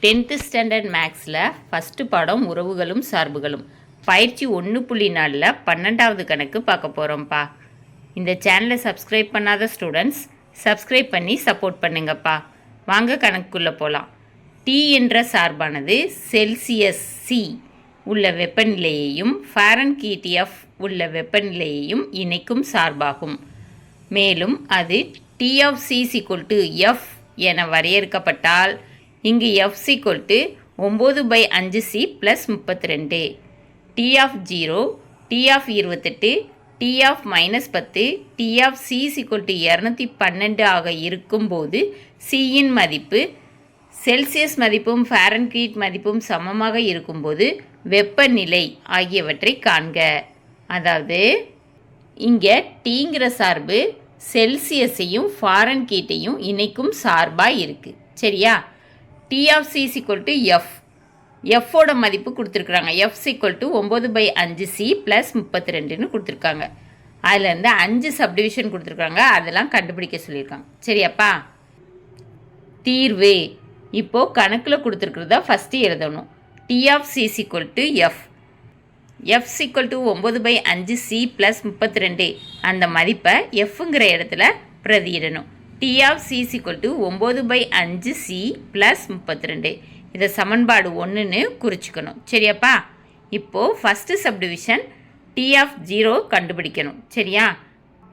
10th standard மேக்ஸில் first பாடம் உறவுகளும் சார்புகளும் பயிற்சி 1.4ல் 12வது கணக்கு பார்க்க போகிறோம்ப்பா. இந்த சேனலை சப்ஸ்கிரைப் பண்ணாத ஸ்டூடெண்ட்ஸ் சப்ஸ்கிரைப் பண்ணி சப்போர்ட் பண்ணுங்கப்பா. வாங்க கணக்குள்ளே போகலாம். டி என்ற சார்பானது செல்சியஸ் சி உள்ள வெப்பநிலையையும் ஃபாரன்ஹீட் எஃப் உள்ள வெப்பநிலையையும் இணைக்கும் சார்பாகும். மேலும் அது டி ஆஃப் சி எஃப் என வரையறுக்கப்பட்டால் இங்கு F 9/5c + 32, T of 0, T of 28, T of -10, T of C 212 ஆக இருக்கும்போது சியின் மதிப்பு செல்சியஸ் மதிப்பும் ஃபாரன்ஹீட் மதிப்பும் சமமாக இருக்கும்போது வெப்பநிலை ஆகியவற்றை காண்க. அதாவது இங்கே டீங்கிற சார்பு செல்சியஸையும் ஃபாரன்ஹீட்டையும் இணைக்கும் சார்பாக இருக்குது. சரியா? டி ஆஃப் சி எஃப் எஃப்போட மதிப்பு கொடுத்துருக்குறாங்க. எஃப் 9/5c + 32ன்னு கொடுத்துருக்காங்க. அதுலேருந்து 5 சப்டிவிஷன் கொடுத்துருக்காங்க. அதெல்லாம் கண்டுபிடிக்க சொல்லியிருக்காங்க. சரியாப்பா? தீர்வு இப்போது கணக்கில் கொடுத்துருக்குறத ஃபஸ்ட்டு எழுதணும். T of C F F 9/5c + 32 அந்த மதிப்பை எஃப்ங்கிற இடத்துல பிரதியிடணும். டி ஆஃப் சி 9/5c + 32 இதை சமன்பாடு 1ன்னு குறிச்சிக்கணும். சரியாப்பா? இப்போது ஃபஸ்ட்டு சப்டிவிஷன் டி ஆஃப் 0 கண்டுபிடிக்கணும். சரியா?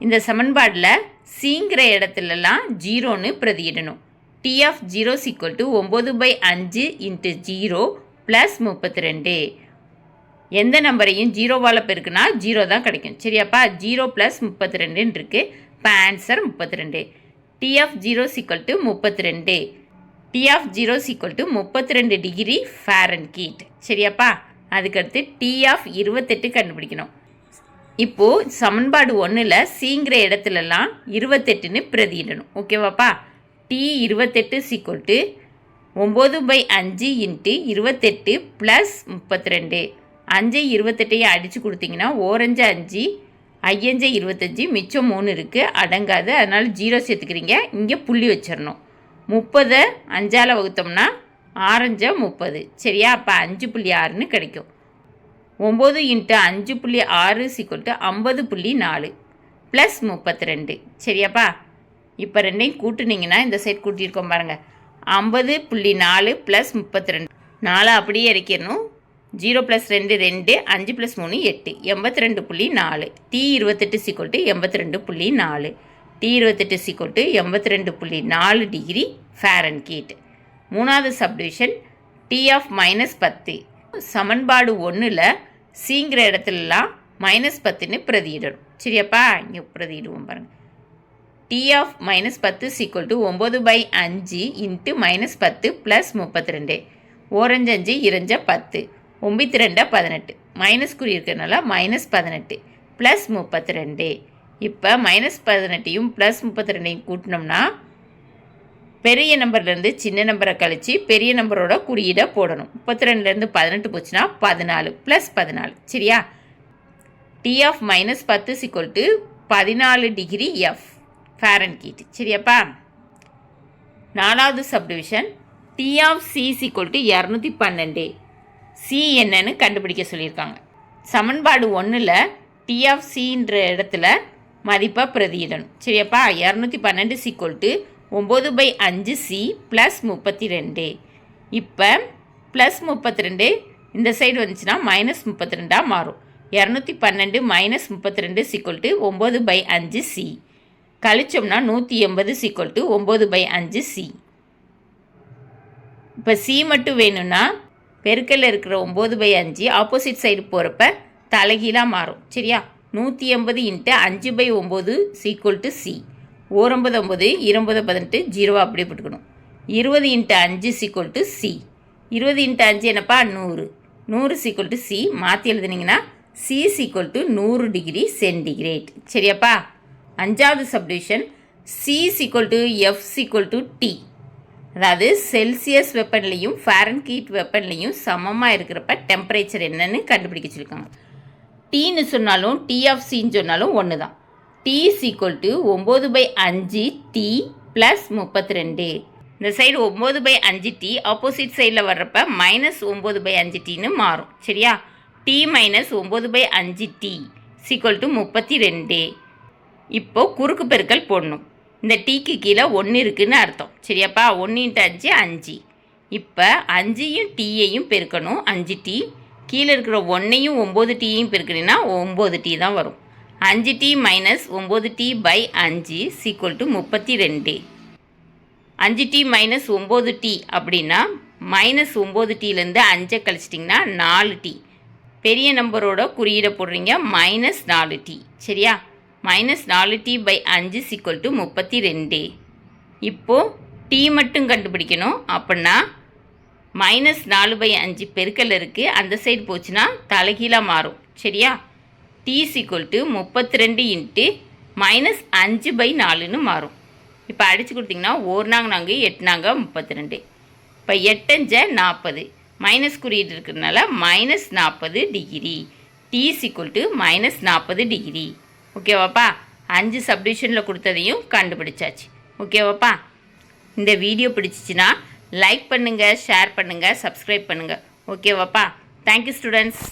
இந்த சமன்பாடில் சிங்கிற இடத்துலலாம் 0ன்னு பிரதியிடணும். D of 0 9/5 × 0 + 32. எந்த நம்பரையும் 0வால் பெருக்குனா 0 தான் கிடைக்கும். சரியாப்பா? 0 + 32 இருக்குது. இப்போ answer 32. T of 0 32. T of 0 32 degree Fahrenheit. சரியாப்பா? அதுக்கடுத்து டி ஆஃப் 28 கண்டுபிடிக்கணும். இப்போது சமன்பாடு 1ல் சிங்கிற இடத்துலலாம் 28ன்னு பிரதியிடணும். ஓகேவாப்பா? டி 28 9/5 × 28 + 32. 5 28 அடித்து கொடுத்தீங்கன்னா ஓரஞ்சு 5, ஐயஞ்சு 25, மிச்சம் 3 இருக்குது, அடங்காது. அதனால் 0 சேர்த்துக்கிறீங்க. இங்கே புள்ளி வச்சிடணும். 30 5ஆல் வகுத்தோம்னா ஆரஞ்சா 30. சரியா? அப்போ 5.6ன்னு கிடைக்கும். 9 × 5.6 50.4 + 32. சரியாப்பா? இப்போ ரெண்டையும் கூட்டுனீங்கன்னா இந்த சைட் கூட்டியிருக்கோம் பாருங்கள். 50.4 + 32. 4 அப்படியே இறக்கிடணும். 0 + 2 2, 5 + 3 8, 82.4. டி 28 82.4. T 28 82.4 degree Fahrenheit. மூணாவது சப்டிவிஷன் டி ஆஃப் -10. சமன்பாடு 1ல் சிங்கிற இடத்துலலாம் -10ன்னு பிரதியிடணும். சரியாப்பா? இங்கே பிரதியிடுவோம் பாருங்கள். T of -10 9/5 × -10 + 32. ஓரஞ்சு 5, இறஞ்ச 10, 9 18, மைனஸ் குறி இருக்கிறதுனால -18 + 32. இப்போ -18யும் + 32யும் கூட்டினோம்னா பெரிய நம்பர்லேருந்து சின்ன நம்பரை கழித்து பெரிய நம்பரோட குறியீடை போடணும். 32லேருந்து 18 போச்சுன்னா 14 + 14. சரியா? T of -10 14 degree F Fahrenheit. சரியாப்பா? நாலாவது subdivision T of C 212. C என்னன்னு கண்டுபிடிக்க சொல்லியிருக்காங்க. சமன்பாடு 1ல் டி ஆஃப் சின்ற இடத்துல மதிப்பை பிரதியிடணும். சரியாப்பா? 212 9/5c + 32. இப்போ +32 இந்த சைடு வந்துச்சுன்னா -32ஆக மாறும். 212 -32 9/5c. கழிச்சோம்னா 180 9/5c. இப்போ சி மட்டும் வேணும்னா பெருக்கல்ல இருக்கிற 9/5 ஆப்போசிட் சைடு போகிறப்ப தலைகீழாக மாறும். சரியா? 180 × 5/9 சி. 9 9, 20 18, 0 அப்படியே போட்டுக்கணும். 20 × 5 சி. 20 × 5 என்னப்பா? 100. 100 சி மாற்றி எழுதுனீங்கன்னா சி 100 டிகிரி சென்டிகிரேட். சரியாப்பா? அஞ்சாவது சப்டிவிஷன் சி எஃப் டி. அதாவது செல்சியஸ் வெப்பநிலையும் ஃபாரன்ஹீட் வெப்பநிலையும் சமமாக இருக்கிறப்ப டெம்பரேச்சர் என்னன்னு கண்டுபிடிக்க சொல்லியிருக்காங்க. டீன்னு சொன்னாலும் டி ஆஃப் சின்னு சொன்னாலும் ஒன்று தான். T 9/5 T + 32. இந்த சைடு 9/5t ஆப்போசிட் சைடில் வர்றப்ப -9/5tன்னு மாறும். சரியா? t minus 9/5t = 32. இப்போ குறுக்கு பெருக்கல் போடணும். இந்த டீக்கு கீழே 1 இருக்குன்னு அர்த்தம். சரியாப்பா? 1 × 5 5. இப்போ 5யும் டீயையும் பெருக்கணும். 5t கீழே இருக்கிற 1ஐயும் 9tயையும் பெருக்கணும்னா 9t தான் வரும். 5t minus 9t/5 = 32. 5t minus 9t அப்படின்னா -9tலேருந்து 5 கழிச்சிட்டிங்கன்னா 4t. பெரிய நம்பரோட குறியீடை போடுறீங்க -4t. சரியா? -4t/5 = 32. இப்போது t மட்டும் கண்டுபிடிக்கணும். அப்படின்னா -4/5 பெருக்கல் இருக்குது, அந்த சைடு போச்சுன்னா தலைகீழாக மாறும். சரியா? t = 32 × -5/4ன்னு மாறும். இப்போ அடித்து கொடுத்திங்கன்னா 1 நாங்க 4 8 நாங்க 32. இப்போ 8 × 40 மைனஸ் குறியீடு இருக்கிறதுனால -40 டிகிரி. t = -40 degree. ஓகேவாப்பா? 5 சப்டிவிஷனில் கொடுத்ததையும் கண்டுபிடிச்சாச்சு. ஓகேவாப்பா? இந்த வீடியோ பிடிச்சிச்சின்னா லைக் பண்ணுங்கள், ஷேர் பண்ணுங்கள், சப்ஸ்கிரைப் பண்ணுங்கள். ஓகேவாப்பா? Thank you students.